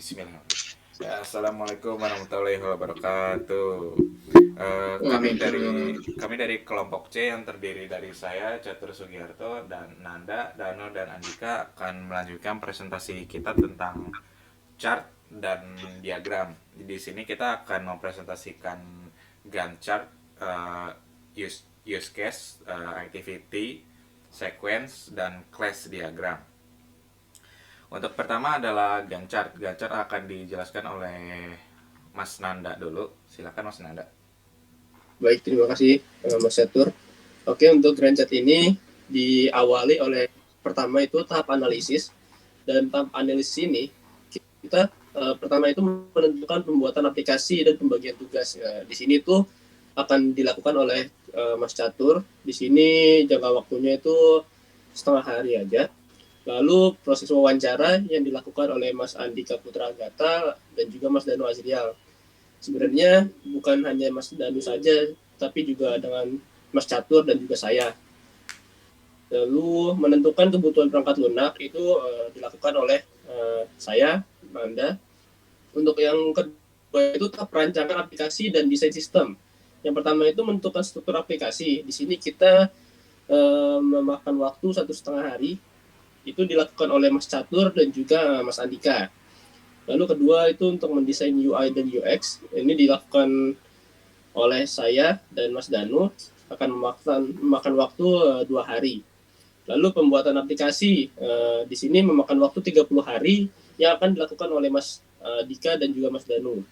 Bismillahirrahmanirrahim. Ya, Assalamualaikum warahmatullahi wabarakatuh. Kami dari kelompok C yang terdiri dari saya Catur Sugiarto dan Nanda, Dano dan Andika akan melanjutkan presentasi kita tentang chart dan diagram. Di sini kita akan mempresentasikan Gantt chart, use case, activity, sequence, dan class diagram. Untuk pertama adalah Gantt chart. Gantt chart akan dijelaskan oleh Mas Nanda dulu. Silakan Mas Nanda. Baik, terima kasih Mas Yatur. Oke, untuk Grand Chat ini diawali oleh pertama itu tahap analisis. Dan tahap analisis ini kita pertama itu menentukan pembuatan aplikasi dan pembagian tugas. Di sini tuh akan dilakukan oleh Mas Catur. Di sini jangka waktunya itu setengah hari aja. Lalu proses wawancara yang dilakukan oleh Mas Andika Putra Gata dan juga Mas Danu Azrial. Sebenarnya bukan hanya Mas Danu saja, tapi juga dengan Mas Catur dan juga saya. Lalu menentukan kebutuhan perangkat lunak itu dilakukan oleh saya, Manda. Untuk yang kedua itu tahap perancangan aplikasi dan desain sistem. Yang pertama itu menentukan struktur aplikasi. Di sini kita memakan waktu 1,5 hari. Itu dilakukan oleh Mas Catur dan juga Mas Andika. Lalu kedua itu untuk mendesain UI dan UX. Ini dilakukan oleh saya dan Mas Danu, akan memakan waktu 2 hari. Lalu pembuatan aplikasi di sini memakan waktu 30 hari yang akan dilakukan oleh Mas Dika dan juga Mas Danu.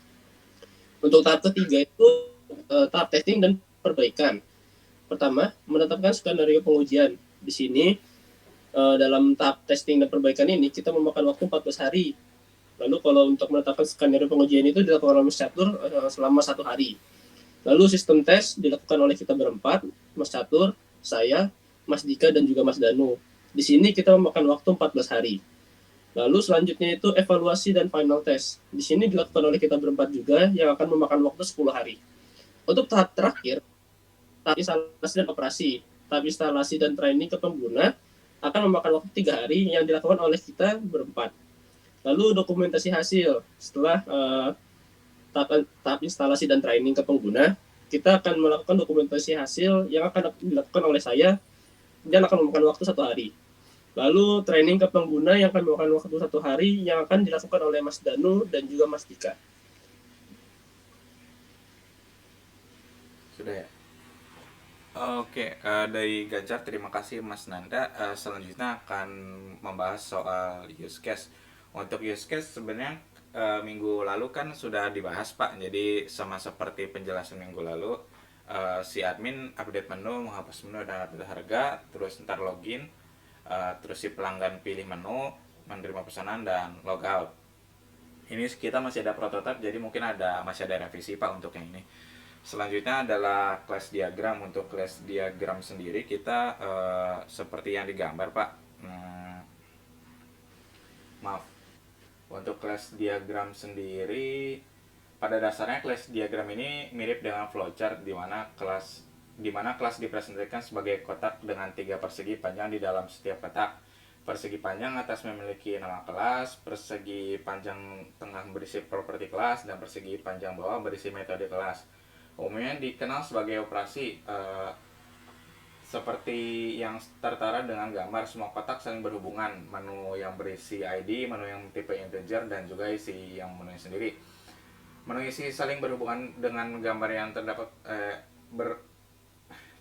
Untuk tahap ketiga itu tahap testing dan perbaikan. Pertama, menetapkan skenario pengujian. Di sini dalam tahap testing dan perbaikan ini kita memakan waktu 14 hari. Lalu kalau untuk menetapkan skenario pengujian itu dilakukan oleh Mas Catur selama 1 hari. Lalu sistem tes dilakukan oleh kita berempat, Mas Catur, saya, Mas Dika, dan juga Mas Danu. Di sini kita memakan waktu 14 hari. Lalu selanjutnya itu evaluasi dan final test. Di sini dilakukan oleh kita berempat juga yang akan memakan waktu 10 hari. Untuk tahap terakhir, tahap instalasi dan operasi. Tahap instalasi dan training ke pengguna akan memakan waktu 3 hari yang dilakukan oleh kita berempat. Lalu dokumentasi hasil setelah tahap instalasi dan training ke pengguna, kita akan melakukan dokumentasi hasil yang akan dilakukan oleh saya dan akan memakan waktu 1 hari. Lalu training ke pengguna yang akan memakan waktu 1 hari yang akan dilakukan oleh Mas Danu dan juga Mas Dika. Sudah ya? Oke, dari Gantt chart terima kasih Mas Nanda. Selanjutnya akan membahas soal use case. Untuk use case sebenarnya minggu lalu kan sudah dibahas Pak. Jadi sama seperti penjelasan minggu lalu, si admin update menu, menghapus menu dan update harga, terus ntar login, terus si pelanggan pilih menu, menerima pesanan dan logout. Ini kita masih ada prototipe, jadi mungkin masih ada revisi Pak untuk yang ini. Selanjutnya adalah class diagram. Untuk class diagram sendiri kita seperti yang digambar Pak. Maaf. Untuk class diagram sendiri pada dasarnya class diagram ini mirip dengan flowchart di mana kelas dipresentasikan sebagai kotak dengan 3 persegi panjang di dalam setiap kotak. Persegi panjang atas memiliki nama kelas, persegi panjang tengah berisi properti kelas, dan persegi panjang bawah berisi metode kelas. Umumnya dikenal sebagai operasi seperti yang tertara dengan gambar. Semua kotak saling berhubungan, menu yang berisi ID, menu yang tipe integer, dan juga isi yang menu sendiri. Menu isi saling berhubungan dengan gambar yang terdapat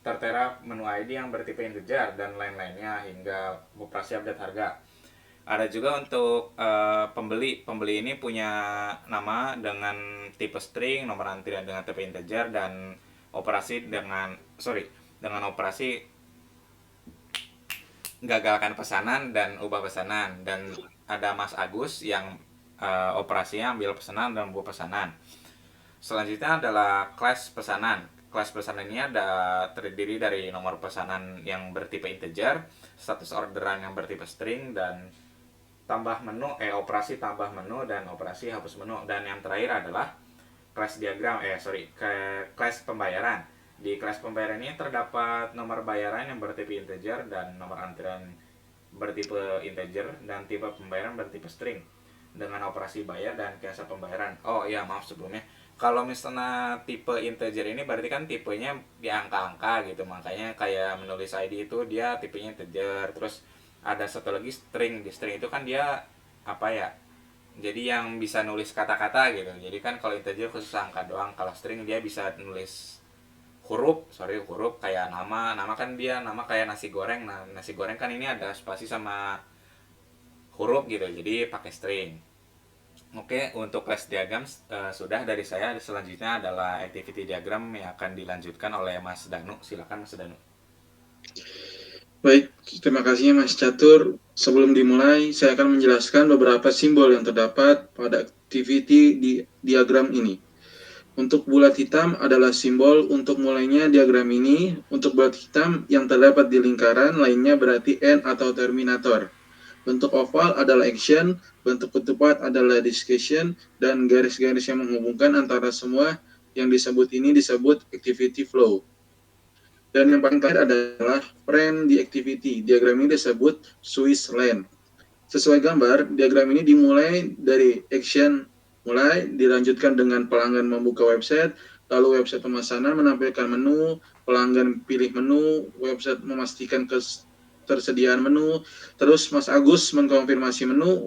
tertera menu ID yang bertipe integer dan lain-lainnya hingga operasi update harga. Ada juga untuk pembeli ini punya nama dengan tipe string, nomor antrian dengan tipe integer, dan dengan operasi gagalkan pesanan dan ubah pesanan. Dan ada Mas Agus yang operasinya ambil pesanan dan ubah pesanan. Selanjutnya adalah kelas pesanan. Kelas pesanan ini terdiri dari nomor pesanan yang bertipe integer, status orderan yang bertipe string, dan operasi tambah menu dan operasi hapus menu. Dan yang terakhir adalah kelas pembayaran. Di kelas pembayaran ini terdapat nomor bayaran yang bertipe integer dan nomor antrian bertipe integer dan tipe pembayaran bertipe string. dengan operasi bayar dan kiasa pembayaran. Oh iya, maaf sebelumnya. Kalau misalnya tipe integer ini berarti kan tipenya di angka-angka gitu, makanya kayak menulis ID itu dia tipenya integer. Terus ada satu lagi string. Di string itu kan dia apa ya? Jadi yang bisa nulis kata-kata gitu. Jadi kan kalau integer khusus angka doang. Kalau string dia bisa nulis huruf kayak nama kan dia nama kayak nasi goreng. Nah, nasi goreng kan ini ada spasi sama huruf gitu. Jadi pakai string. Oke, untuk class diagram sudah dari saya. Selanjutnya adalah activity diagram yang akan dilanjutkan oleh Mas Danu. Silakan Mas Danu. Baik, terima kasih Mas Catur. Sebelum dimulai, saya akan menjelaskan beberapa simbol yang terdapat pada activity di diagram ini. Untuk bulat hitam adalah simbol untuk mulainya diagram ini. Untuk bulat hitam yang terdapat di lingkaran lainnya berarti N atau terminator. Bentuk oval adalah action, bentuk ketupat adalah discussion, dan garis-garis yang menghubungkan antara semua yang disebut ini disebut activity flow. Dan yang paling terakhir adalah friend di activity. Diagram ini disebut Swiss land. Sesuai gambar, diagram ini dimulai dari action mulai, dilanjutkan dengan pelanggan membuka website, lalu website pemesanan menampilkan menu, pelanggan pilih menu, website memastikan ketersediaan menu, terus Mas Agus mengkonfirmasi menu,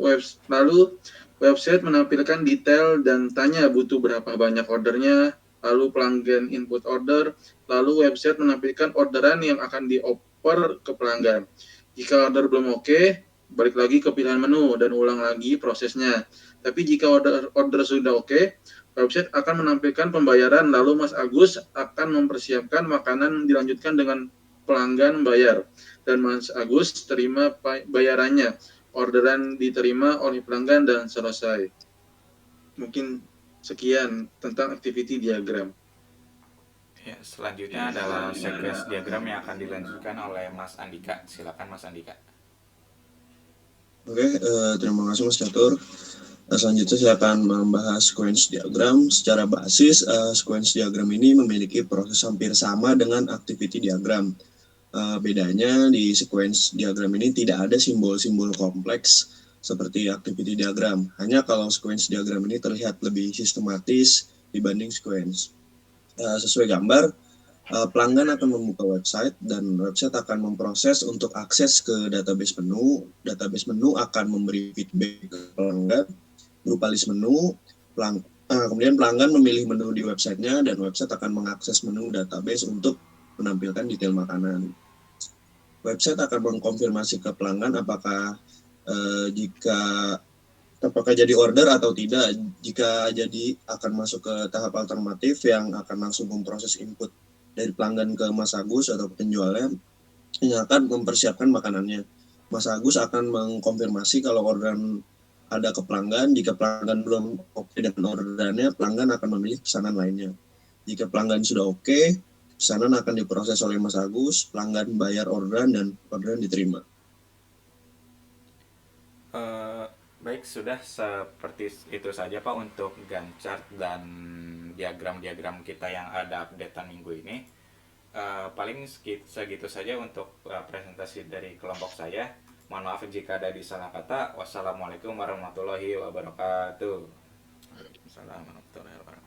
lalu website menampilkan detail dan tanya butuh berapa banyak ordernya, lalu pelanggan input order, lalu website menampilkan orderan yang akan dioper ke pelanggan. Jika order belum oke, balik lagi ke pilihan menu dan ulang lagi prosesnya. Tapi jika order sudah oke, website akan menampilkan pembayaran, lalu Mas Agus akan mempersiapkan makanan dilanjutkan dengan pelanggan bayar. Dan Mas Agus terima bayarannya. Orderan diterima oleh pelanggan dan selesai. Mungkin sekian tentang activity diagram. Ya, selanjutnya adalah sequence diagram yang akan dilanjutkan oleh Mas Andika. Silakan Mas Andika. Oke, terima kasih Mas Catur. Selanjutnya saya akan membahas sequence diagram. Secara basis, sequence diagram ini memiliki proses hampir sama dengan activity diagram. Bedanya di sequence diagram ini tidak ada simbol-simbol kompleks seperti activity diagram. Hanya kalau sequence diagram ini terlihat lebih sistematis dibanding sequence. Sesuai gambar, pelanggan akan membuka website dan website akan memproses untuk akses ke database menu. Database menu akan memberi feedback ke pelanggan berupa list menu. Kemudian pelanggan memilih menu di websitenya dan website akan mengakses menu database untuk menampilkan detail makanan. Website akan mengkonfirmasi ke pelanggan apakah jadi order atau tidak. Jika jadi akan masuk ke tahap alternatif yang akan langsung memproses input dari pelanggan ke Mas Agus atau penjualnya yang akan mempersiapkan makanannya. Mas Agus akan mengkonfirmasi kalau orderan ada ke pelanggan. Jika pelanggan belum oke dengan orderannya, pelanggan akan memilih pesanan lainnya. Jika pelanggan sudah oke, pesanan akan diproses oleh Mas Agus, pelanggan bayar orderan dan orderan diterima. Baik, sudah seperti itu saja Pak untuk Gantt chart dan diagram-diagram kita yang ada updatean minggu ini. Paling segitu saja untuk presentasi dari kelompok saya. Mohon maaf jika ada salah kata. Wassalamualaikum warahmatullahi wabarakatuh. Wassalamualaikum warahmatullahi wabarakatuh.